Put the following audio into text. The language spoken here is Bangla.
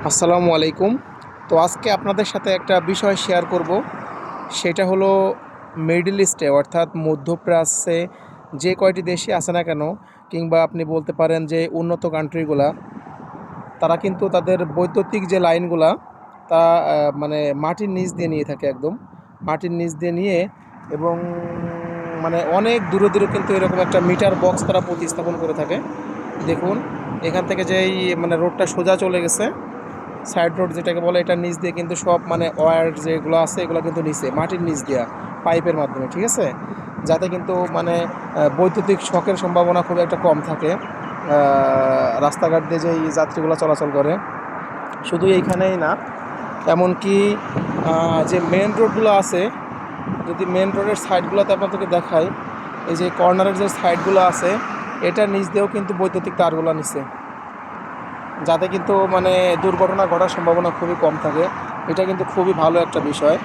আসসালামু আলাইকুম। তো আজকে আপনাদের সাথে একটা বিষয় শেয়ার করব। সেটা হলো মিডল ইস্টে অর্থাৎ মধ্যপ্রাচ্যে যে কয়টি দেশই আছে না কেন, কিংবা আপনি বলতে পারেন যে উন্নত কান্ট্রিগুলা, তারা কিন্তু তাদের বৈদ্যুতিক যে লাইনগুলা তা মানে মাটির নিচ দিয়ে নিয়ে থাকে, একদম মাটির নিচ দিয়ে নিয়ে, এবং মানে অনেক দূরে দূরে কিন্তু এরকম একটা মিটার বক্স তারা প্রতিস্থাপন করে থাকে। দেখুন, এখান থেকে যেই মানে রোডটা সোজা চলে গেছে, সাইড রোড যেটাকে বলে, এটার নিচ দিয়ে কিন্তু সব মানে ওয়্যার যেগুলো আছে এগুলো কিন্তু নিচে মাটির নিচ দেওয়া পাইপের মাধ্যমে, ঠিক আছে, যাতে কিন্তু মানে বৈদ্যুতিক শকের সম্ভাবনা খুব একটা কম থাকে রাস্তাঘাট দিয়ে যেই যাত্রীগুলো চলাচল করে। শুধু এইখানেই না, এমনকি যে মেন রোডগুলো আছে, যদি মেন রোডের সাইডগুলোতে আপনাদেরকে দেখাই, এই যে কর্নারের যে সাইডগুলো আছে এটার নিচ দিয়েও কিন্তু বৈদ্যুতিক তারগুলো নিচে, যাতে কিন্তু মানে দুর্ঘটনা ঘটার সম্ভাবনা খুবই কম থাকে। এটা কিন্তু খুবই ভালো একটা বিষয়।